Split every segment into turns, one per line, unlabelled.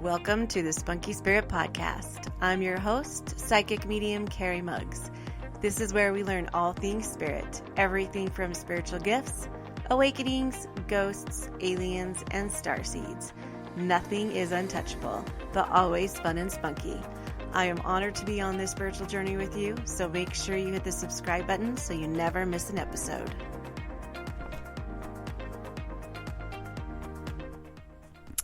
Welcome to the Spunky Spirit Podcast. I'm your host, psychic medium Carrie Muggs. This is where we learn all things spirit, everything from spiritual gifts, awakenings, ghosts, aliens, and starseeds. Nothing is untouchable, but always fun and spunky. I am honored to be on this spiritual journey with you, so make sure you hit the subscribe button so you never miss an episode.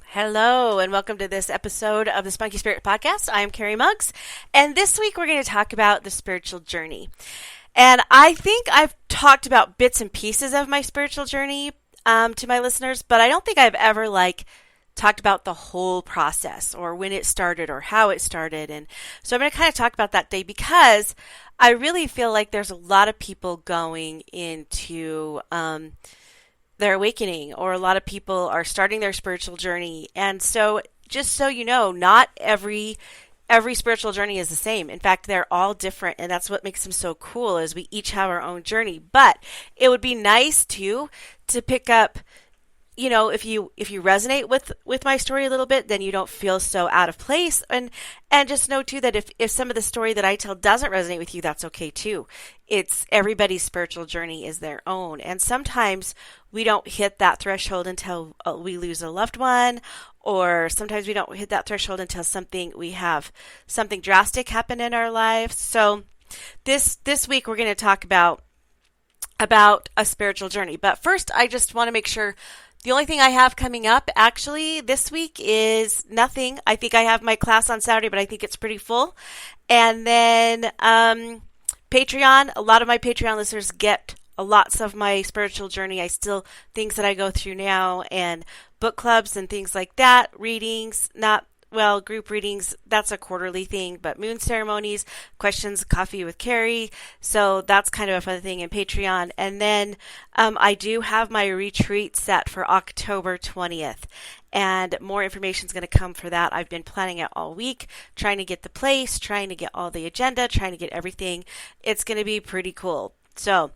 Hello, and welcome to this episode of the Spunky Spirit Podcast. I am Carrie Muggs, and this week we're going to talk about the spiritual journey. And I think I've talked about bits and pieces of my spiritual journey to my listeners, but I don't think I've ever talked about the whole process or when it started or how it started. And so I'm going to kind of talk about that day because I really feel like there's a lot of people going into their awakening, or a lot of people are starting their spiritual journey. And so just so you know, not every spiritual journey is the same. In fact, they're all different, and that's what makes them so cool, is we each have our own journey. But it would be nice to pick up, you know, if you resonate with my story a little bit, then you don't feel so out of place. And just know too that if some of the story that I tell doesn't resonate with you, that's okay too. It's everybody's spiritual journey is their own. And sometimes we don't hit that threshold until we lose a loved one, or sometimes we don't hit that threshold until we have something drastic happen in our lives. So this week we're going to talk about a spiritual journey. But first, I just want to make sure. The only thing I have coming up actually this week is nothing. I think I have my class on Saturday, but I think it's pretty full. And then Patreon, a lot of my Patreon listeners get lots of my spiritual journey. Things that I go through now, and book clubs and things like that, readings, group readings, that's a quarterly thing, but moon ceremonies, questions, coffee with Carrie. So that's kind of a fun thing in Patreon. And then I do have my retreat set for October 20th, and more information is going to come for that. I've been planning it all week, trying to get the place, trying to get all the agenda, trying to get everything. It's going to be pretty cool. So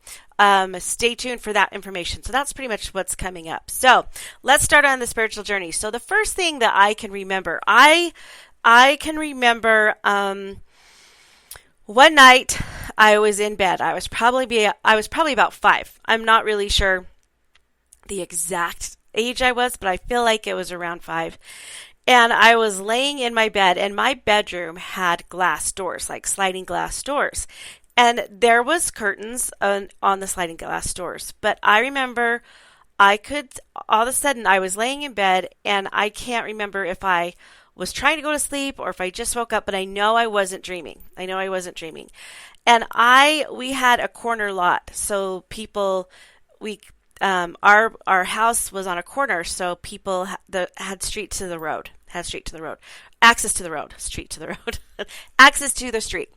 stay tuned for that information. So that's pretty much what's coming up. So let's start on the spiritual journey. So the first thing that I can remember, I can remember one night I was in bed. I was probably about 5. I'm not really sure the exact age I was, but I feel like it was around 5. And I was laying in my bed, and my bedroom had glass doors, like sliding glass doors. And there was curtains on the sliding glass doors. But I remember all of a sudden I was laying in bed, and I can't remember if I was trying to go to sleep or if I just woke up, but I know I wasn't dreaming. And we had a corner lot. So our house was on a corner, so people had access to the road, access to the street.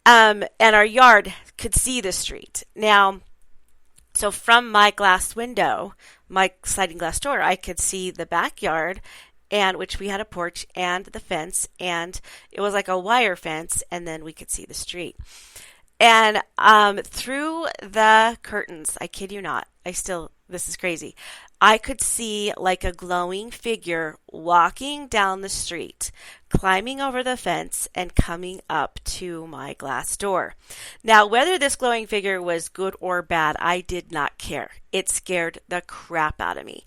And our yard could see the street. Now, so from my glass window, my sliding glass door, I could see the backyard, and which we had a porch and the fence, and it was like a wire fence, and then we could see the street. And through the curtains, I kid you not, this is crazy, I could see like a glowing figure walking down the street, climbing over the fence, and coming up to my glass door. Now, whether this glowing figure was good or bad, I did not care. It scared the crap out of me.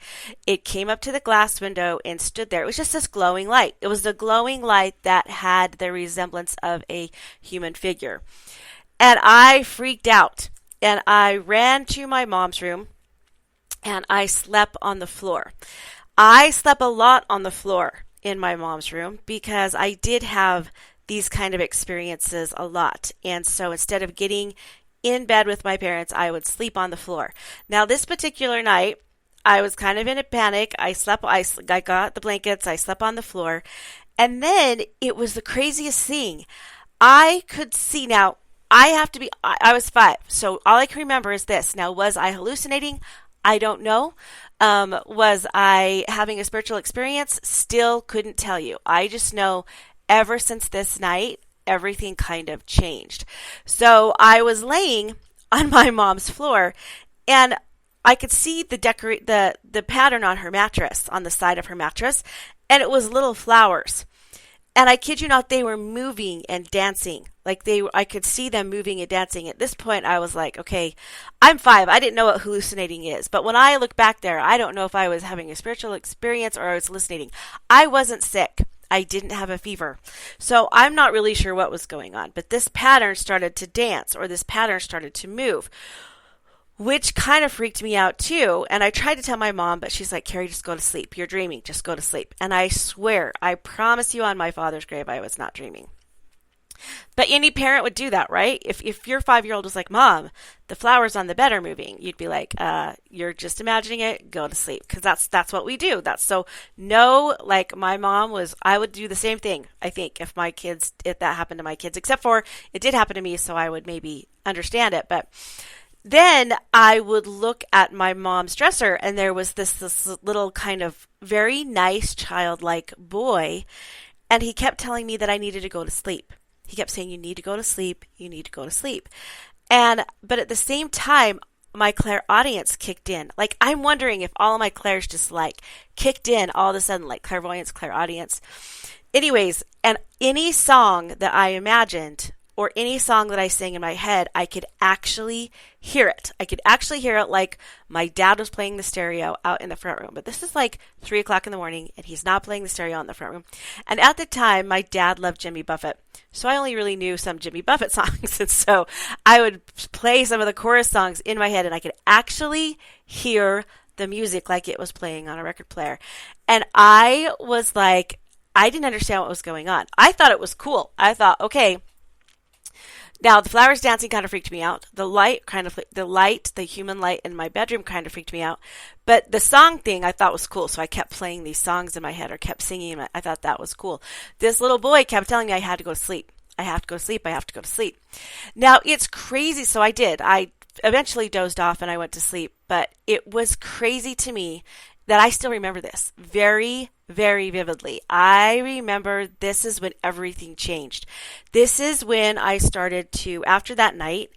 It came up to the glass window and stood there. It was just this glowing light. It was the glowing light that had the resemblance of a human figure. And I freaked out, and I ran to my mom's room, and I slept on the floor. I slept a lot on the floor in my mom's room because I did have these kind of experiences a lot. And so instead of getting in bed with my parents, I would sleep on the floor. Now, this particular night, I was kind of in a panic. I got the blankets, I slept on the floor. And then it was the craziest thing. I could see now. I was 5, so all I can remember is this. Now, was I hallucinating? I don't know. Was I having a spiritual experience? Still couldn't tell you. I just know ever since this night, everything kind of changed. So I was laying on my mom's floor, and I could see the pattern on her mattress, on the side of her mattress, and it was little flowers. And I kid you not, they were moving and dancing. Like I could see them moving and dancing. At this point, I was like, okay, I'm 5. I didn't know what hallucinating is. But when I look back there, I don't know if I was having a spiritual experience or I was hallucinating. I wasn't sick. I didn't have a fever. So I'm not really sure what was going on. But this pattern started to dance, or this pattern started to move, which kind of freaked me out too. And I tried to tell my mom, but she's like, Carrie, just go to sleep. You're dreaming. Just go to sleep. And I swear, I promise you on my father's grave, I was not dreaming. But any parent would do that, right? If your 5-year-old was like, Mom, the flowers on the bed are moving, you'd be like, you're just imagining it, go to sleep. Because that's what we do. Like my mom was, I would do the same thing, I think, if that happened to my kids, except for it did happen to me, so I would maybe understand it. But then I would look at my mom's dresser, and there was this little kind of very nice childlike boy, and he kept telling me that I needed to go to sleep. He kept saying, you need to go to sleep, you need to go to sleep. But at the same time, my clairaudience kicked in. Like, I'm wondering if all of my clairs just like kicked in all of a sudden, like clairvoyance, clairaudience. Anyways, and any song that I imagined, or any song that I sang in my head, I could actually hear it. I could actually hear it like my dad was playing the stereo out in the front room. But this is like 3 o'clock in the morning, and he's not playing the stereo out in the front room. And at the time, my dad loved Jimmy Buffett. So I only really knew some Jimmy Buffett songs. And so I would play some of the chorus songs in my head, and I could actually hear the music like it was playing on a record player. And I was like, I didn't understand what was going on. I thought it was cool. I thought, okay. Now, the flowers dancing kind of freaked me out. The human light in my bedroom kind of freaked me out. But the song thing I thought was cool. So I kept playing these songs in my head, or kept singing them. I thought that was cool. This little boy kept telling me I had to go to sleep. I have to go to sleep. I have to go to sleep. Now, it's crazy. So I did. I eventually dozed off and I went to sleep. But it was crazy to me that I still remember this very, very vividly. I remember this is when everything changed. This is when I started to, after that night,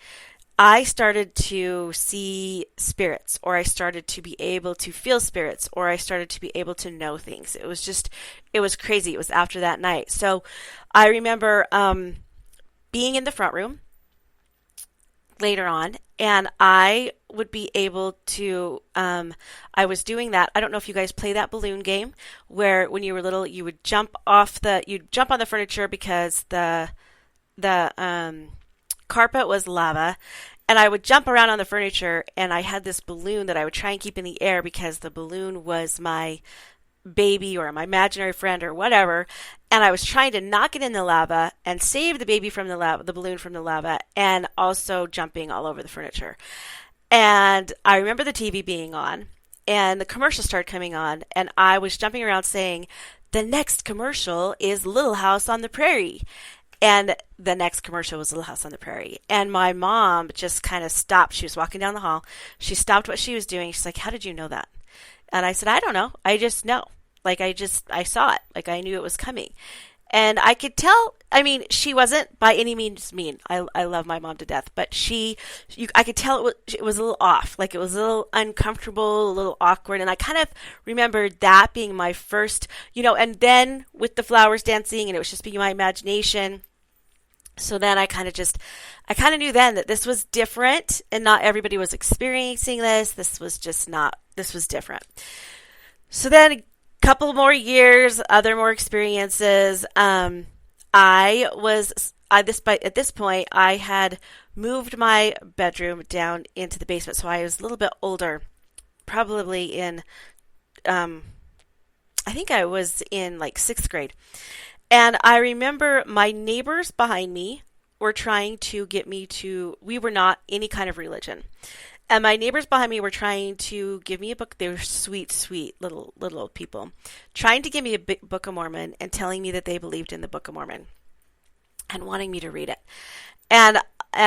I started to see spirits, or I started to be able to feel spirits, or I started to be able to know things. It was crazy. It was after that night. So I remember being in the front room later on, and I would be able to, I was doing that. I don't know if you guys play that balloon game where when you were little, you would jump on the furniture because the carpet was lava, and I would jump around on the furniture, and I had this balloon that I would try and keep in the air because the balloon was my baby or my imaginary friend or whatever, and I was trying to knock it in the lava and save the baby from the lava, the balloon from the lava, and also jumping all over the furniture. And I remember the TV being on, and the commercial started coming on, and I was jumping around saying, the next commercial is Little House on the Prairie. And the next commercial was Little House on the Prairie. And my mom just kind of stopped. She was walking down the hall. She stopped what she was doing. She's like, how did you know that? And I said, I don't know. I just know. Like, I saw it. Like, I knew it was coming. And I could tell, I mean, she wasn't by any means mean. I love my mom to death. But I could tell it was a little off. Like, it was a little uncomfortable, a little awkward. And I kind of remembered that being my first, and then with the flowers dancing, and it was just being my imagination. So then I kind of knew then that this was different, and not everybody was experiencing this. This was different. So then a couple more years, other more experiences. At this point, I had moved my bedroom down into the basement. So I was a little bit older, probably in, I think I was in like 6th grade. And I remember my neighbors behind me were trying to get me to, we were not any kind of religion. And my neighbors behind me were trying to give me a book. They were sweet, sweet little old people, trying to give me a Book of Mormon and telling me that they believed in the Book of Mormon and wanting me to read it. And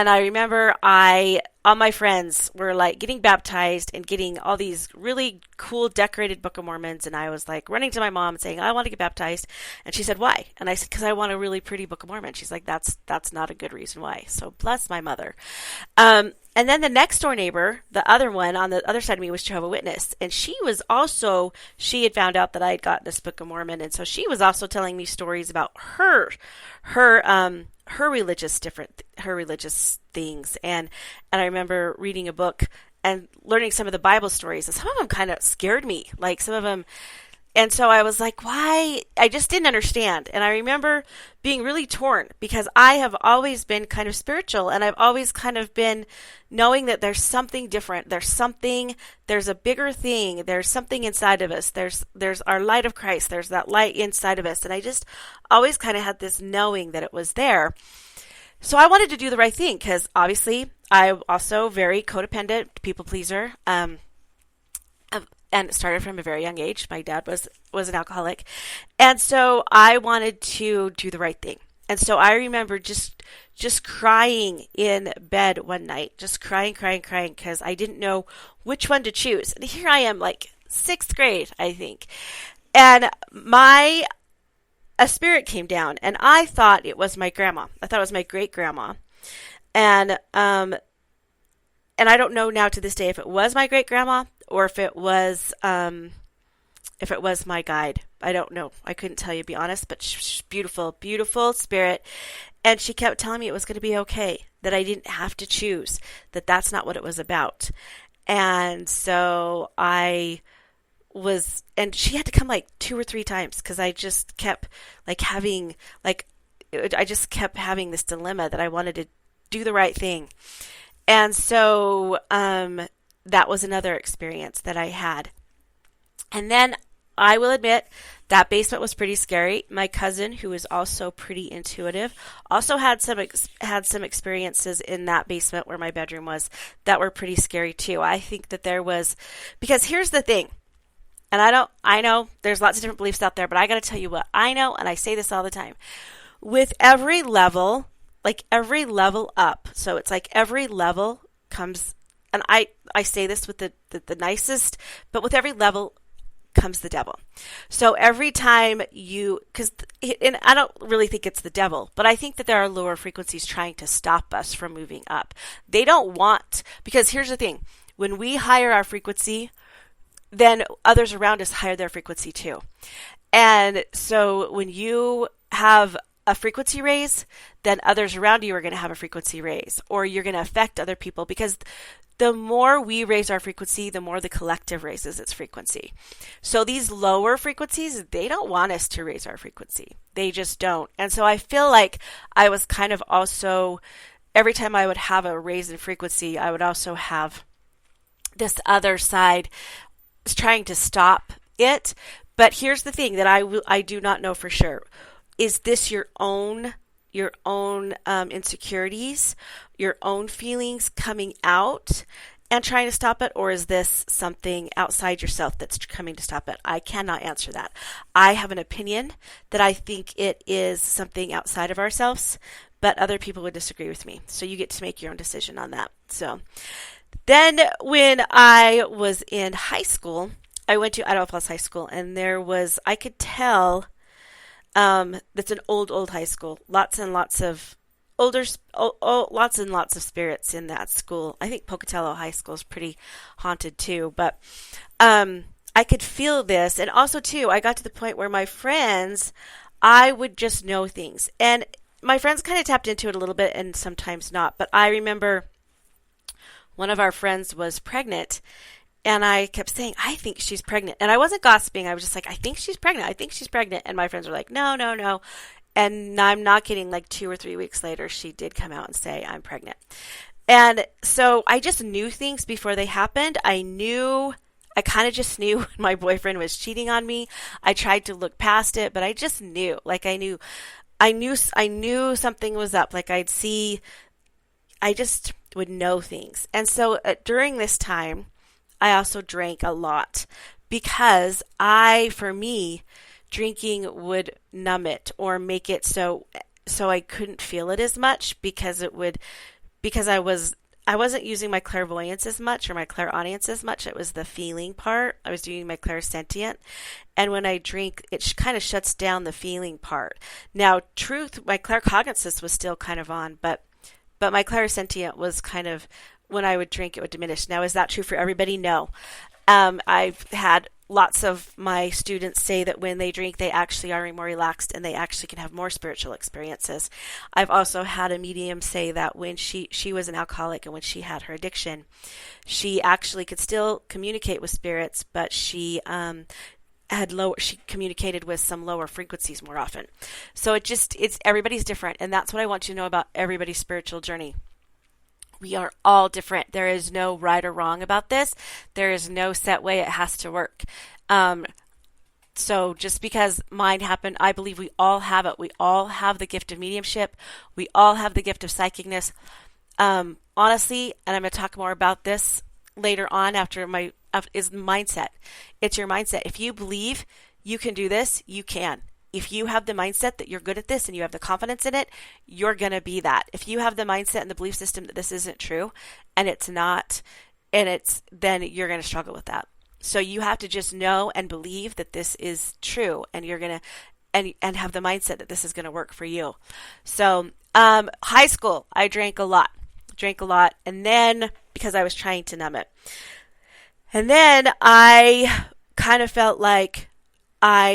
I remember all my friends were like getting baptized and getting all these really cool decorated Book of Mormons. And I was like running to my mom and saying, I want to get baptized. And she said, why? And I said, because I want a really pretty Book of Mormon. She's like, that's not a good reason why. So bless my mother. And then the next door neighbor, the other one on the other side of me, was Jehovah's Witness. And she had found out that I had gotten this Book of Mormon. And so she was also telling me stories about her religious things. And I remember reading a book and learning some of the Bible stories. And some of them kind of scared me. Like some of them. And so I was like, why? I just didn't understand. And I remember being really torn because I have always been kind of spiritual, and I've always kind of been knowing that there's something different. There's a bigger thing. There's something inside of us. There's our light of Christ. There's that light inside of us. And I just always kind of had this knowing that it was there. So I wanted to do the right thing because obviously I'm also very codependent, people pleaser. And it started from a very young age. My dad was an alcoholic. And so I wanted to do the right thing. And so I remember just crying in bed one night, just crying because I didn't know which one to choose. And here I am, like 6th grade, I think. And a spirit came down, and I thought it was my grandma. I thought it was my great grandma. And I don't know now to this day if it was my great grandma or if it was my guide. I don't know. I couldn't tell you, to be honest, but she's beautiful, beautiful spirit. And she kept telling me it was going to be okay, that I didn't have to choose, that that's not what it was about. And so and she had to come like 2 or 3 times because I just kept having this dilemma that I wanted to do the right thing. And so that was another experience that I had. And then I will admit that basement was pretty scary. My cousin, who is also pretty intuitive, also had some experiences in that basement where my bedroom was that were pretty scary too. I think that because here's the thing, and I know there's lots of different beliefs out there, but I got to tell you what I know, and I say this all the time. With every level, like every level up, so it's like every level comes, and I say this with the nicest, but with every level comes the devil. So every time and I don't really think it's the devil, but I think that there are lower frequencies trying to stop us from moving up. They don't want, because here's the thing, when we higher our frequency, then others around us higher their frequency too. And so when you have a frequency raise, then others around you are going to have a frequency raise, or you're going to affect other people, because the more we raise our frequency, the more the collective raises its frequency. So these lower frequencies, they don't want us to raise our frequency. They just don't. And so I feel like I was kind of also, every time I would have a raise in frequency, I would also have this other side trying to stop it. But here's the thing that I do not know for sure. Is this your own insecurities, your own feelings coming out and trying to stop it, or is this something outside yourself that's coming to stop it? I cannot answer that. I have an opinion that I think it is something outside of ourselves, but other people would disagree with me. So you get to make your own decision on that. So then when I was in high school, I went to Idaho Falls High School, and I could tell that's an old high school. Lots and lots of spirits in that school. I think Pocatello High School is pretty haunted too, but I could feel this. And also too, I got to the point where my friends, I would just know things. And my friends kind of tapped into it a little bit and sometimes not. But I remember one of our friends was pregnant, and I kept saying, I think she's pregnant. And I wasn't gossiping. I was just like, I think she's pregnant. I think she's pregnant. And my friends were like, no. And I'm not kidding. Like 2 or 3 weeks later, she did come out and say, I'm pregnant. And so I just knew things before they happened. I kind of just knew when my boyfriend was cheating on me. I tried to look past it, but I just knew. Like I knew something was up. Like I just would know things. And so during this time, I also drank a lot because for me, drinking would numb it or make it so I couldn't feel it as much because I wasn't using my clairvoyance as much or my clairaudience as much. It was the feeling part. I was doing my clairsentient. And when I drink, it kind of shuts down the feeling part. Now, my claircognizance was still kind of on, but my clairsentient was kind of when I would drink, it would diminish. Now, is that true for everybody? No. I've had lots of my students say that when they drink, they actually are more relaxed and they actually can have more spiritual experiences. I've also had a medium say that when she was an alcoholic and when she had her addiction, she actually could still communicate with spirits, but she she communicated with some lower frequencies more often. So it's everybody's different, and that's what I want you to know about everybody's spiritual journey. We are all different. There is no right or wrong about this. There is no set way it has to work. So just because mine happened, I believe we all have it. We all have the gift of mediumship. We all have the gift of psychicness. Honestly, and I'm going to talk more about this later on is mindset. It's your mindset. If you believe you can do this, you can. If you have the mindset that you're good at this and you have the confidence in it, you're going to be that. If you have the mindset and the belief system that this isn't true and it's not, then you're going to struggle with that. So you have to just know and believe that this is true, and you're going to, and have the mindset that this is going to work for you. So, high school, I drank a lot, and then because I was trying to numb it. And then I kind of felt like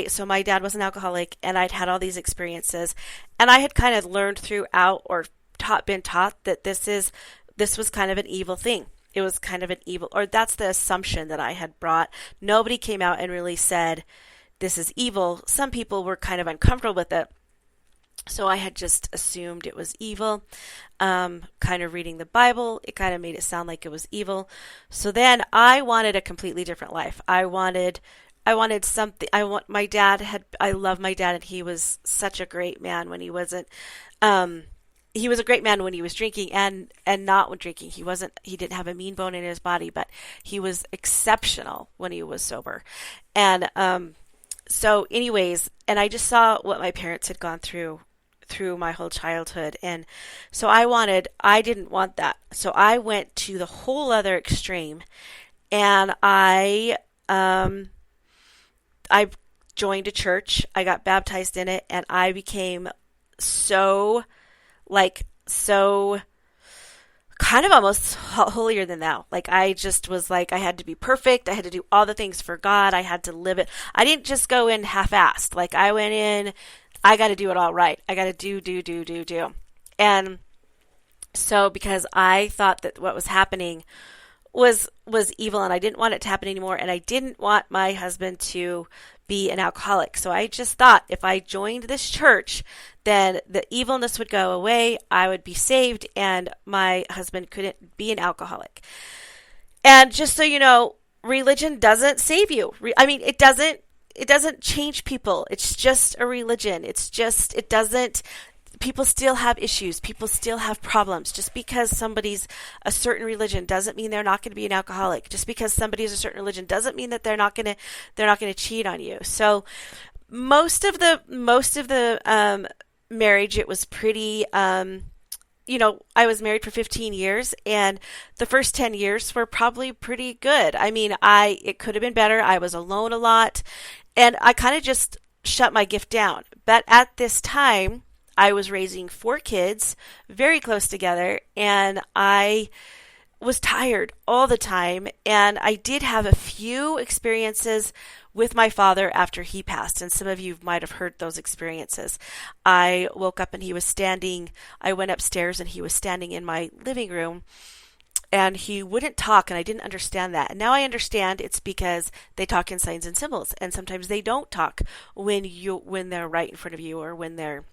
so my dad was an alcoholic, and I'd had all these experiences, and I had kind of learned throughout or been taught that this was kind of an evil thing. It was kind of an evil, or that's the assumption that I had brought. Nobody came out and really said, this is evil. Some people were kind of uncomfortable with it. So I had just assumed it was evil. Kind of reading the Bible, it kind of made it sound like it was evil. So then I wanted a completely different life. I wanted something. I love my dad, and he was such a great man when he wasn't, he was a great man when he was drinking and not when drinking. He didn't have a mean bone in his body, but he was exceptional when he was sober. And, so anyways, and I just saw what my parents had gone through my whole childhood. And so I didn't want that. So I went to the whole other extreme, and I joined a church. I got baptized in it, and I became so kind of almost holier than thou. Like, I just was like, I had to be perfect. I had to do all the things for God. I had to live it. I didn't just go in half-assed. Like, I went in, I got to do it all right. I got to do. And so because I thought that what was happening was evil, and I didn't want it to happen anymore, and I didn't want my husband to be an alcoholic. So I just thought if I joined this church, then the evilness would go away, I would be saved, and my husband couldn't be an alcoholic. And just so you know, religion doesn't save you. It doesn't change people. It's just a religion. People still have issues. People still have problems. Just because somebody's a certain religion doesn't mean they're not going to be an alcoholic. Just because somebody's a certain religion doesn't mean that they're not going to cheat on you. So most of the marriage, it was pretty, I was married for 15 years, and the first 10 years were probably pretty good. It could have been better. I was alone a lot, and I kind of just shut my gift down. But at this time, I was raising 4 kids very close together, and I was tired all the time. And I did have a few experiences with my father after he passed, and some of you might have heard those experiences. I woke up and I went upstairs and he was standing in my living room, and he wouldn't talk, and I didn't understand that. And now I understand it's because they talk in signs and symbols, and sometimes they don't talk when they're right in front of you, or when they're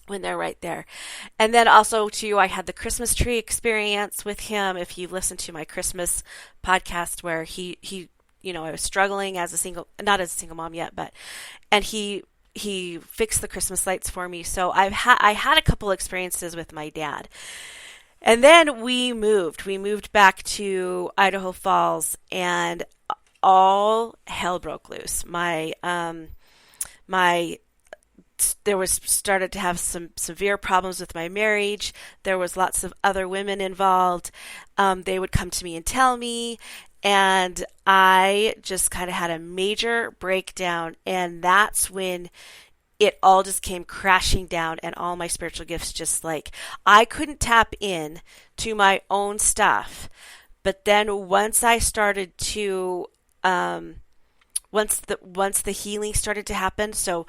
right there. And then also too, I had the Christmas tree experience with him. If you listen to my Christmas podcast, where he I was struggling not as a single mom yet, and he fixed the Christmas lights for me. So I had a couple experiences with my dad. And then we moved back to Idaho Falls, and all hell broke loose. Started to have some severe problems with my marriage. There was lots of other women involved. They would come to me and tell me, and I just kind of had a major breakdown. And that's when it all just came crashing down, and all my spiritual gifts just like, I couldn't tap in to my own stuff. But then once I started to, once the healing started to happen, so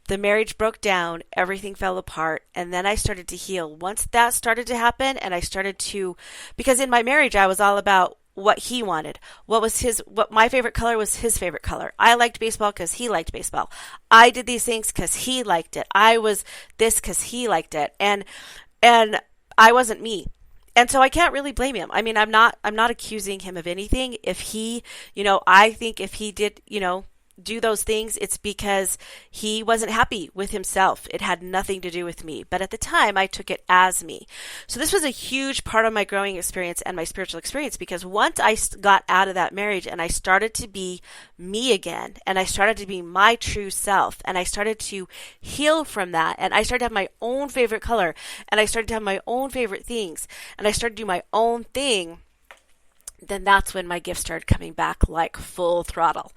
the marriage broke down, everything fell apart, and then I started to heal. Once that started to happen, and I started to, because in my marriage I was all about what he wanted. What my favorite color was his favorite color. I liked baseball because he liked baseball. I did these things because he liked it. I was this because he liked it. And I wasn't me. And so I can't really blame him. I mean, I'm not accusing him of anything. If he, I think if he did, do those things, it's because he wasn't happy with himself. It had nothing to do with me. But at the time, I took it as me. So this was a huge part of my growing experience and my spiritual experience, because once I got out of that marriage and I started to be me again, and I started to be my true self, and I started to heal from that, and I started to have my own favorite color, and I started to have my own favorite things, and I started to do my own thing, then that's when my gifts started coming back like full throttle.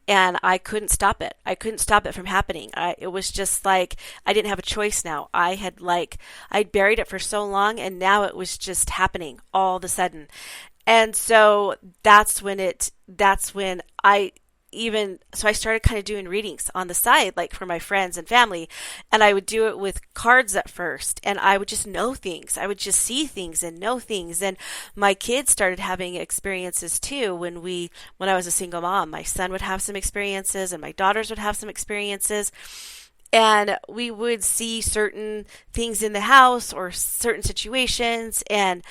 And I couldn't stop it. I couldn't stop it from happening. It was just like I didn't have a choice now. I'd buried it for so long, and now it was just happening all of a sudden. And so that's when I started kind of doing readings on the side, like for my friends and family, and I would do it with cards at first, and I would just know things. I would just see things and know things. And my kids started having experiences too. When I was a single mom, my son would have some experiences and my daughters would have some experiences. And we would see certain things in the house or certain situations, and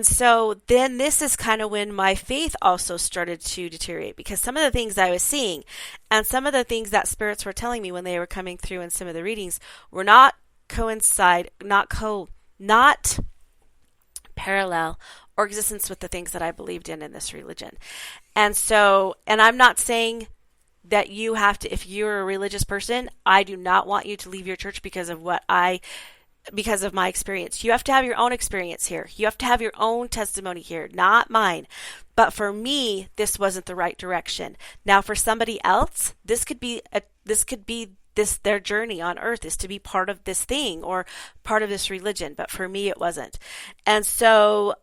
so then this is kind of when my faith also started to deteriorate, because some of the things I was seeing and some of the things that spirits were telling me when they were coming through in some of the readings were not parallel or existence with the things that I believed in this religion. And so, and I'm not saying that you have to, if you're a religious person, I do not want you to leave your church because of my experience. You have to have your own experience here. You have to have your own testimony here, not mine. But for me, this wasn't the right direction. Now, for somebody else, this could be their journey on earth is to be part of this thing or part of this religion. But for me, it wasn't. And so,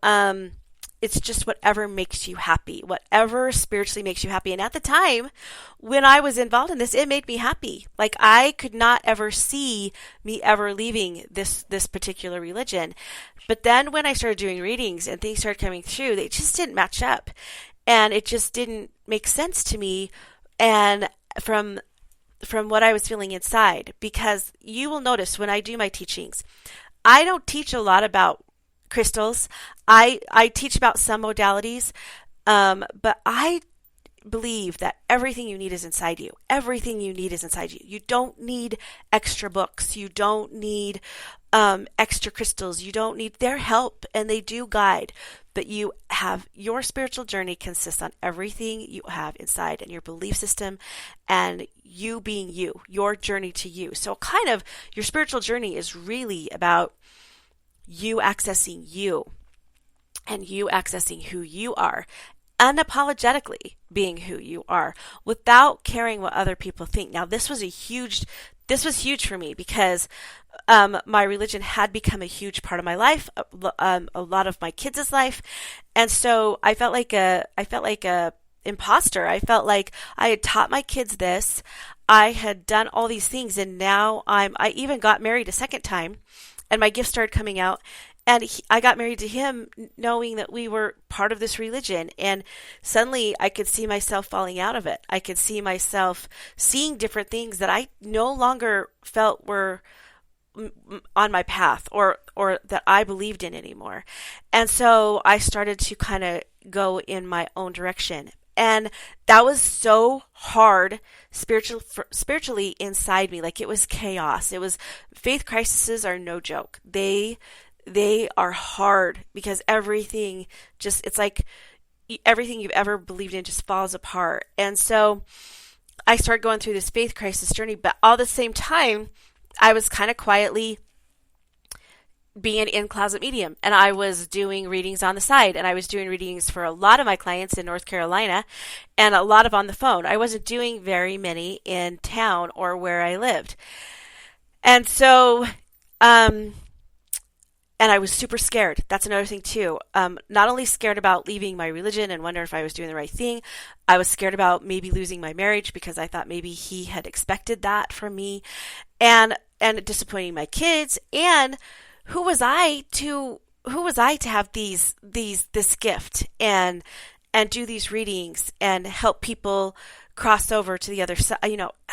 it's just whatever makes you happy, whatever spiritually makes you happy. And at the time when I was involved in this, it made me happy. Like I could not ever see me ever leaving this particular religion. But then when I started doing readings and things started coming through, they just didn't match up. And it just didn't make sense to me. And from what I was feeling inside, because you will notice when I do my teachings, I don't teach a lot about crystals. I teach about some modalities, but I believe that everything you need is inside you. Everything you need is inside you. You don't need extra books. You don't need extra crystals. You don't need their help, and they do guide. But you have your spiritual journey consists on everything you have inside, and your belief system, and you being you, your journey to you. So kind of your spiritual journey is really about you accessing you and you accessing who you are, unapologetically being who you are without caring what other people think. Now, this was huge for me because my religion had become a huge part of my life, a lot of my kids' life, and so I felt like a imposter. I felt like I had taught my kids this, I had done all these things, and now I even got married a second time. And my gifts started coming out, and I got married to him knowing that we were part of this religion. And suddenly I could see myself falling out of it. I could see myself seeing different things that I no longer felt were on my path or that I believed in anymore. And so I started to kind of go in my own direction. And that was so hard spiritually inside me. Like it was chaos. It was, faith crises are no joke. They are hard because everything it's like everything you've ever believed in just falls apart. And so I started going through this faith crisis journey, but all at the same time, I was kind of quietly being an in-closet medium, and I was doing readings on the side, and I was doing readings for a lot of my clients in North Carolina and a lot of on the phone. I wasn't doing very many in town or where I lived. And so, and I was super scared. That's another thing too. Not only scared about leaving my religion and wondering if I was doing the right thing, I was scared about maybe losing my marriage because I thought maybe he had expected that from me, and disappointing my kids. And who was I to have this gift and do these readings and help people cross over to the other side?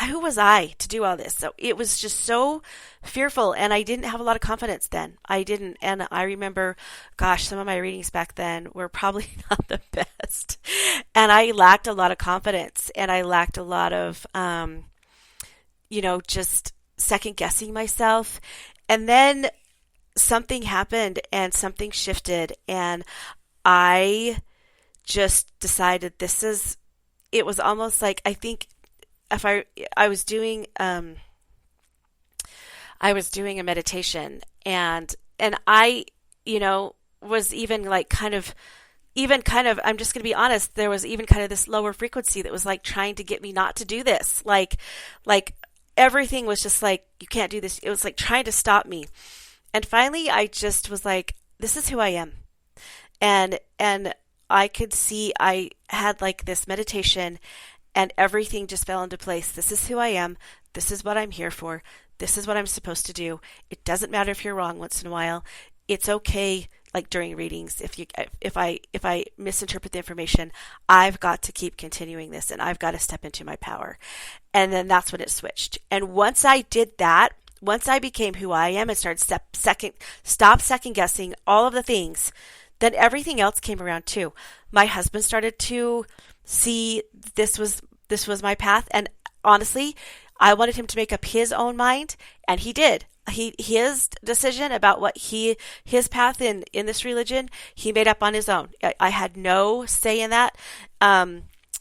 Who was I to do all this? So it was just so fearful, and I didn't have a lot of confidence then. I didn't. And I remember, gosh, some of my readings back then were probably not the best, and I lacked a lot of confidence, and I lacked a lot of just second guessing myself. And then something happened and something shifted, and I just decided it was almost like, I think if I was doing a meditation, and I was even kind of I'm just going to be honest, there was even kind of this lower frequency that was like trying to get me not to do this, like everything was just like, you can't do this. It was like trying to stop me. And finally I just was like, this is who I am. And I could see, I had like this meditation, and everything just fell into place. This is who I am. This is what I'm here for. This is what I'm supposed to do. It doesn't matter if you're wrong once in a while. It's okay. Like during readings, if I misinterpret the information, I've got to keep continuing this, and I've got to step into my power. And then that's when it switched. And once I did that, once I became who I am and started stop second guessing all of the things, then everything else came around too. My husband started to see this was my path, and honestly, I wanted him to make up his own mind, and he did. His decision about what his path in this religion, he made up on his own. I had no say in that.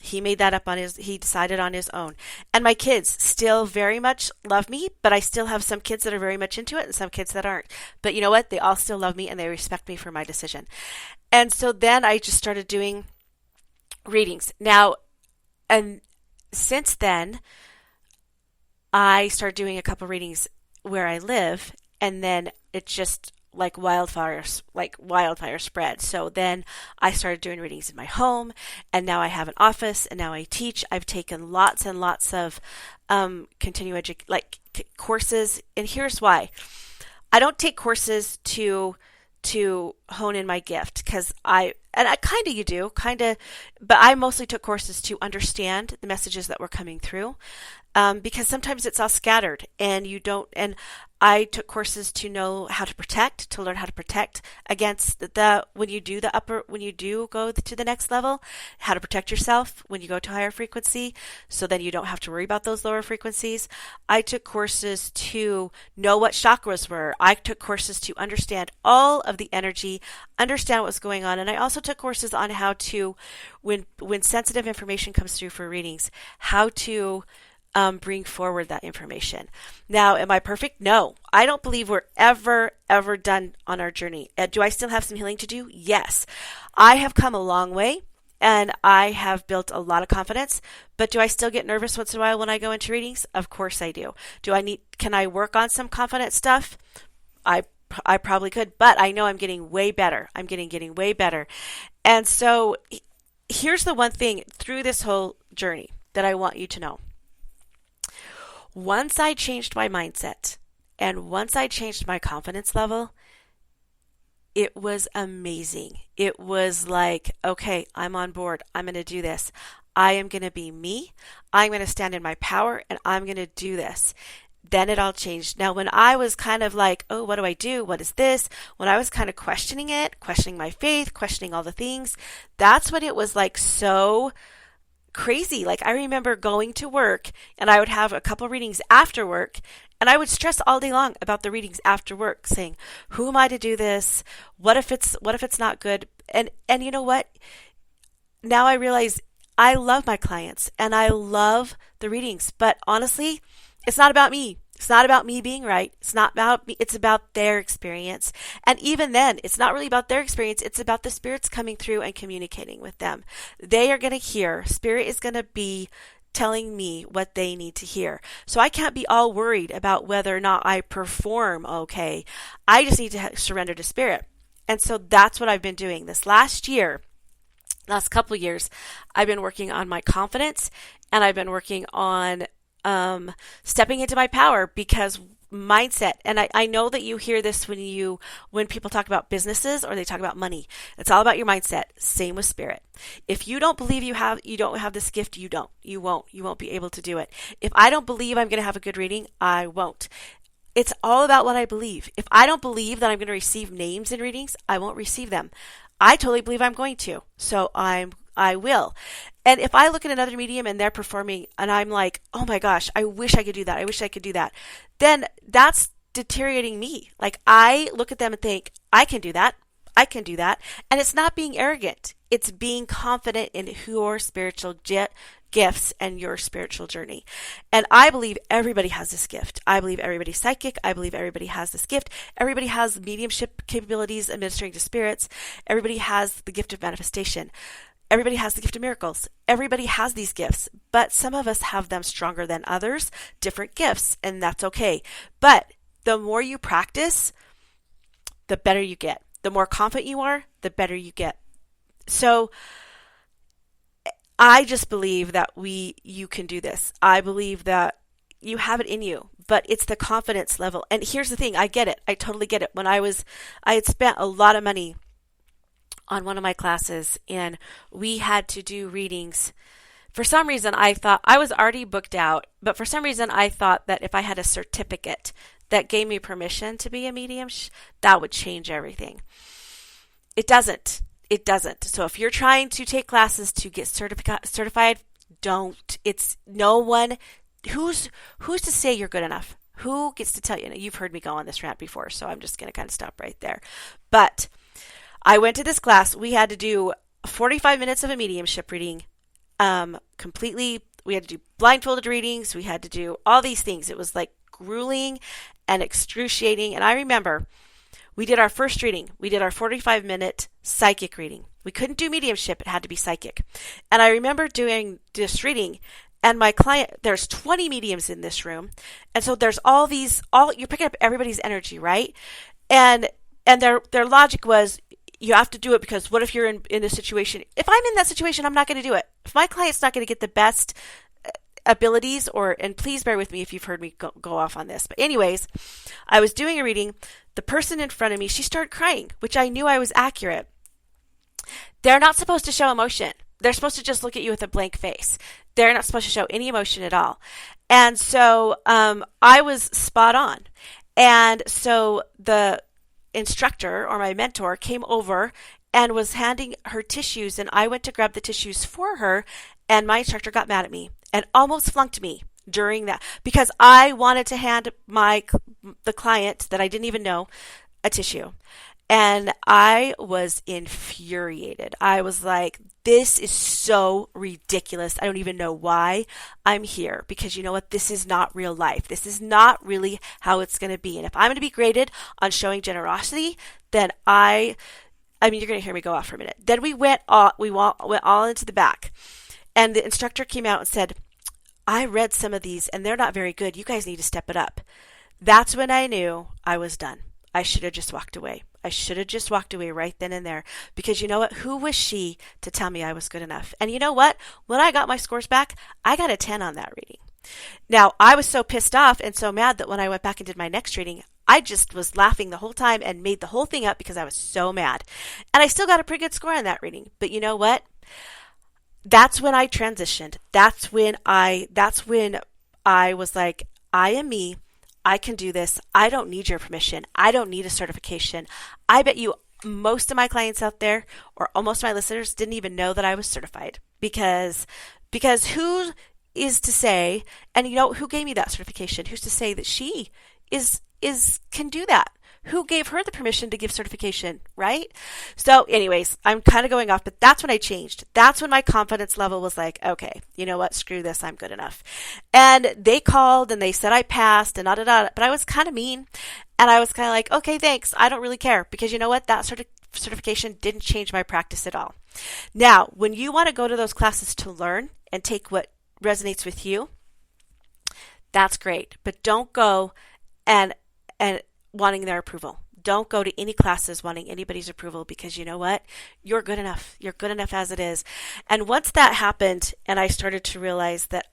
He made that up he decided on his own. And my kids still very much love me, but I still have some kids that are very much into it and some kids that aren't. But you know what? They all still love me, and they respect me for my decision. And so then I just started doing readings. Now, and since then, I started doing a couple readings where I live, and then it just like wildfire spread. So then I started doing readings in my home, and now I have an office, and now I teach. I've taken lots and lots of continuing courses, and here's why. I don't take courses to hone in my gift, because you do, but I mostly took courses to understand the messages that were coming through, because sometimes it's all scattered and you don't, and I took courses to know how to learn how to protect against when you do go to the next level, how to protect yourself when you go to higher frequency, so then you don't have to worry about those lower frequencies. I took courses to know what chakras were. I took courses to understand all of the energy, understand what's going on. And I also took courses on how to, when sensitive information comes through for readings, how to bring forward that information. Now, am I perfect? No. I don't believe we're ever done on our journey. Do I still have some healing to do? Yes. I have come a long way, and I have built a lot of confidence, but do I still get nervous once in a while when I go into readings? Of course I do. Can I work on some confidence stuff? I probably could, but I know I'm getting way better. I'm getting way better. And so here's the one thing through this whole journey that I want you to know. Once I changed my mindset, and once I changed my confidence level, it was amazing. It was like, okay, I'm on board. I'm going to do this. I am going to be me. I'm going to stand in my power, and I'm going to do this. Then it all changed. Now, when I was kind of like, oh, what do I do? What is this? When I was kind of questioning it, questioning my faith, questioning all the things, that's when it was like so crazy. Like, I remember going to work, and I would have a couple readings after work, and I would stress all day long about the readings after work, saying, who am I to do this? What if it's not good? And you know what? Now I realize I love my clients and I love the readings, but honestly, it's not about me. It's not about me being right. It's not about me. It's about their experience. And even then, it's not really about their experience. It's about the spirits coming through and communicating with them. They are going to hear. Spirit is going to be telling me what they need to hear. So I can't be all worried about whether or not I perform okay. I just need to surrender to Spirit. And so that's what I've been doing this last couple of years. I've been working on my confidence, and I've been working on stepping into my power, because mindset, and I know that you hear this when people talk about businesses or they talk about money. It's all about your mindset. Same with Spirit. If you don't believe you don't have this gift, you won't be able to do it. If I don't believe I'm going to have a good reading, I won't. It's all about what I believe. If I don't believe that I'm going to receive names in readings, I won't receive them. I totally believe I'm going to, so I will. And if I look at another medium and they're performing and I'm like, oh my gosh, I wish I could do that. I wish I could do that. Then that's deteriorating me. Like, I look at them and think, I can do that. I can do that. And it's not being arrogant. It's being confident in your spiritual gifts and your spiritual journey. And I believe everybody has this gift. I believe everybody's psychic. I believe everybody has this gift. Everybody has mediumship capabilities, administering to spirits. Everybody has the gift of manifestation. Everybody has the gift of miracles. Everybody has these gifts, but some of us have them stronger than others, different gifts, and that's okay. But the more you practice, the better you get. The more confident you are, the better you get. So I just believe that you can do this. I believe that you have it in you, but it's the confidence level. And here's the thing, I get it. I totally get it. I had spent a lot of money on one of my classes, and we had to do readings. For some reason, I thought I was already booked out, but for some reason, I thought that if I had a certificate that gave me permission to be a medium, that would change everything. It doesn't. It doesn't. So if you're trying to take classes to get certified, don't. It's no one. Who's to say you're good enough? Who gets to tell you? You've heard me go on this rant before, so I'm just going to kind of stop right there. But I went to this class. We had to do 45 minutes of a mediumship reading, completely. We had to do blindfolded readings. We had to do all these things. It was like grueling and excruciating. And I remember we did our first reading. We did our 45-minute psychic reading. We couldn't do mediumship. It had to be psychic. And I remember doing this reading, and my client, there's 20 mediums in this room. And so there's you're picking up everybody's energy, right? And their logic was, you have to do it because what if you're in a situation? If I'm in that situation, I'm not going to do it. If my client's not going to get the best abilities, and please bear with me if you've heard me go off on this. But anyways, I was doing a reading. The person in front of me, she started crying, which I knew I was accurate. They're not supposed to show emotion. They're supposed to just look at you with a blank face. They're not supposed to show any emotion at all. And so I was spot on. And so the instructor or my mentor came over and was handing her tissues, and I went to grab the tissues for her, and my instructor got mad at me and almost flunked me during that because I wanted to hand the client that I didn't even know a tissue. And I was infuriated. I was like, this is so ridiculous. I don't even know why I'm here, because you know what? This is not real life. This is not really how it's going to be. And if I'm going to be graded on showing generosity, then I mean, you're going to hear me go off for a minute. Then we went all into the back, and the instructor came out and said, I read some of these and they're not very good. You guys need to step it up. That's when I knew I was done. I should have just walked away. I should have just walked away right then and there, because you know what? Who was she to tell me I was good enough? And you know what? When I got my scores back, I got a 10 on that reading. Now, I was so pissed off and so mad that when I went back and did my next reading, I just was laughing the whole time and made the whole thing up because I was so mad. And I still got a pretty good score on that reading. But you know what? That's when I transitioned. That's when I was like, I am me. I can do this. I don't need your permission. I don't need a certification. I bet you most of my clients out there, or almost my listeners, didn't even know that I was certified, because who is to say, and you know, who gave me that certification? Who's to say that she can do that? Who gave her the permission to give certification, right? So anyways, I'm kind of going off, but that's when I changed. That's when my confidence level was like, okay, you know what? Screw this. I'm good enough. And they called and they said I passed and but I was kind of mean. And I was kind of like, okay, thanks. I don't really care, because you know what? That certification didn't change my practice at all. Now, when you want to go to those classes to learn and take what resonates with you, that's great. But don't go and wanting their approval. Don't go to any classes wanting anybody's approval, because you know what? You're good enough. You're good enough as it is. And once that happened and I started to realize that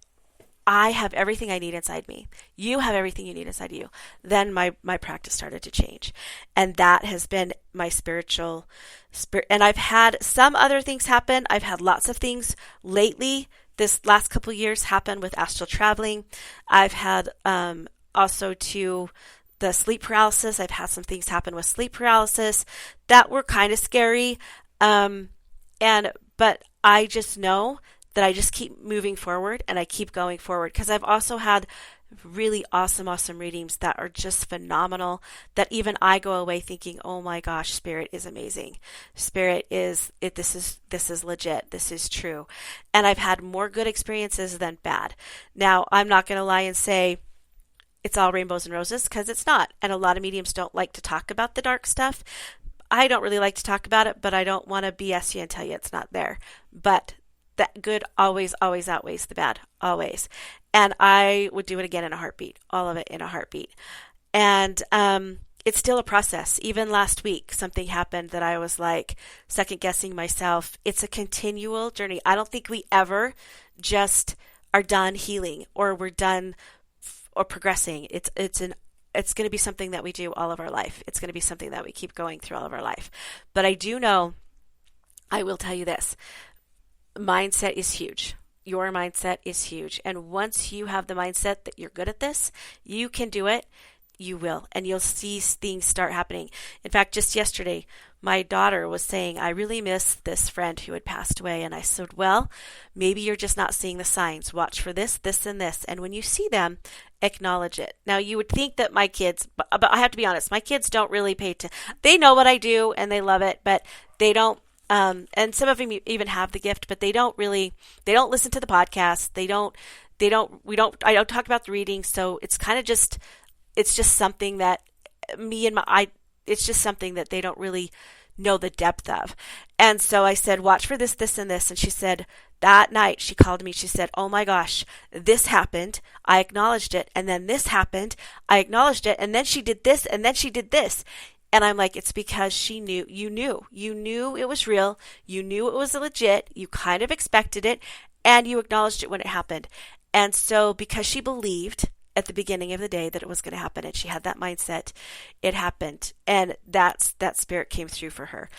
I have everything I need inside me, you have everything you need inside you, then my practice started to change. And that has been my spiritual spirit. And I've had some other things happen. I've had lots of things lately, this last couple of years, happen with astral traveling. I've had also to the sleep paralysis. I've had some things happen with sleep paralysis that were kind of scary. But I just know that I just keep moving forward and I keep going forward, because I've also had really awesome readings that are just phenomenal, that even I go away thinking, oh my gosh, Spirit is amazing. Spirit is it. This is legit. This is true. And I've had more good experiences than bad. Now, I'm not going to lie and say it's all rainbows and roses, because it's not. And a lot of mediums don't like to talk about the dark stuff. I don't really like to talk about it, but I don't want to BS you and tell you it's not there. But that good always outweighs the bad, always. And I would do it again in a heartbeat, all of it in a heartbeat. And it's still a process. Even last week, something happened that I was like second guessing myself. It's a continual journey. I don't think we ever just are done healing, or we're done or progressing. It's going to be something that we do all of our life. It's going to be something that we keep going through all of our life. But I do know, I will tell you this, mindset is huge. Your mindset is huge. And once you have the mindset that you're good at this, you can do it, you will. And you'll see things start happening. In fact, just yesterday, my daughter was saying, I really miss this friend who had passed away. And I said, well, maybe you're just not seeing the signs. Watch for this, this, and this. And when you see them, acknowledge it. Now, you would think that my kids, but I have to be honest, my kids don't really pay attention. They know what I do and they love it, but they don't. And some of them even have the gift, but they don't listen to the podcast. I don't talk about the reading. So it's kind of it's just something that it's just something that they don't really know the depth of. And so I said, watch for this, this, and this. And she said, that night she called me, she said, oh my gosh, this happened. I acknowledged it. And then this happened. I acknowledged it. And then she did this. And then she did this. And I'm like, it's because you knew it was real. You knew it was legit. You kind of expected it, and you acknowledged it when it happened. And so because she believed at the beginning of the day that it was going to happen, and she had that mindset, it happened. And that spirit came through for her.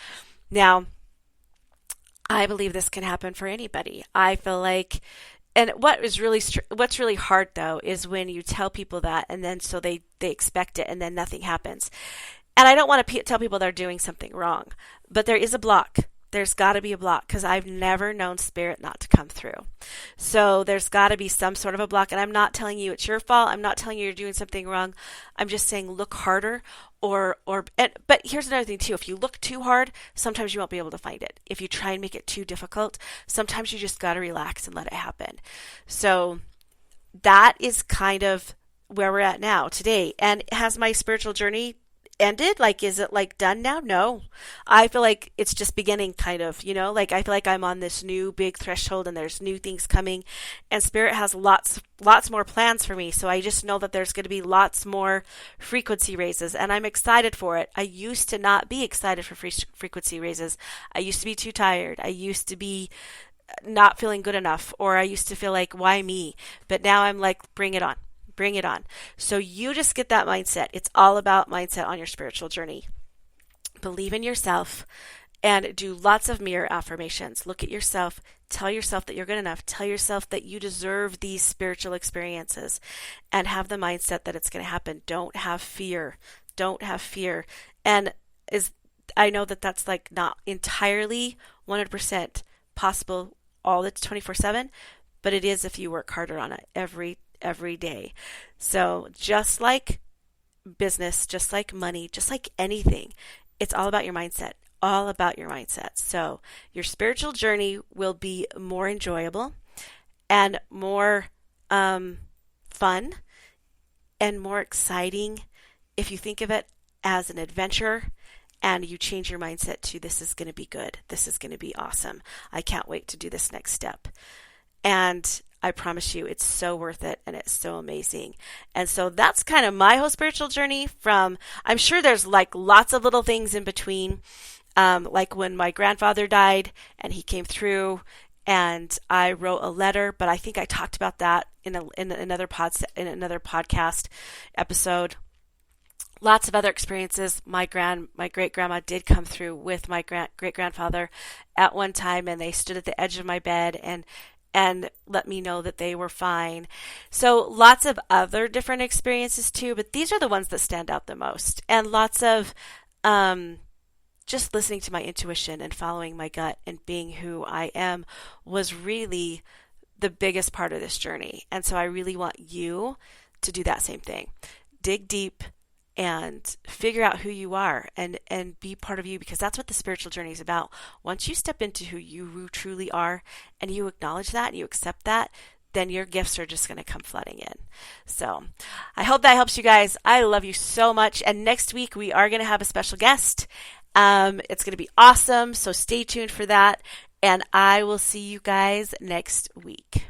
Now, I believe this can happen for anybody. I feel like, and what's really hard though is when you tell people that, and then so they expect it, and then nothing happens. And I don't want to tell people they're doing something wrong, but there is a block. There's got to be a block, because I've never known Spirit not to come through. So there's got to be some sort of a block. And I'm not telling you it's your fault. I'm not telling you you're doing something wrong. I'm just saying look harder. But here's another thing too. If you look too hard, sometimes you won't be able to find it. If you try and make it too difficult, sometimes you just got to relax and let it happen. So that is kind of where we're at now today. And has my spiritual journey ended? Like, is it like done now? No. I feel like it's just beginning, kind of, like I feel like I'm on this new big threshold and there's new things coming, and Spirit has lots more plans for me. So I just know that there's going to be lots more frequency raises, and I'm excited for it. I used to not be excited for frequency raises. I used to be too tired. I used to be not feeling good enough, or I used to feel like, why me? But now I'm like, bring it on. Bring it on. So you just get that mindset. It's all about mindset on your spiritual journey. Believe in yourself and do lots of mirror affirmations. Look at yourself. Tell yourself that you're good enough. Tell yourself that you deserve these spiritual experiences, and have the mindset that it's going to happen. Don't have fear. Don't have fear. And I know that that's like not entirely 100% possible all the 24/7, but it is if you work harder on it every day. So just like business, just like money, just like anything, it's all about your mindset. All about your mindset. So your spiritual journey will be more enjoyable and more fun and more exciting if you think of it as an adventure and you change your mindset to this is going to be good. This is going to be awesome. I can't wait to do this next step. And I promise you, it's so worth it and it's so amazing. And so that's kind of my whole spiritual journey from, I'm sure there's like lots of little things in between, like when my grandfather died and he came through and I wrote a letter, but I think I talked about that in another podcast episode. Lots of other experiences. My great grandma did come through with my great grandfather at one time, and they stood at the edge of my bed and let me know that they were fine. So lots of other different experiences too, but these are the ones that stand out the most. And lots of just listening to my intuition and following my gut and being who I am was really the biggest part of this journey. And so I really want you to do that same thing. Dig deep and figure out who you are and be part of you, because that's what the spiritual journey is about. Once you step into who you truly are and you acknowledge that and you accept that, then your gifts are just going to come flooding in. So I hope that helps you guys. I love you so much. And next week we are going to have a special guest. It's going to be awesome. So stay tuned for that. And I will see you guys next week.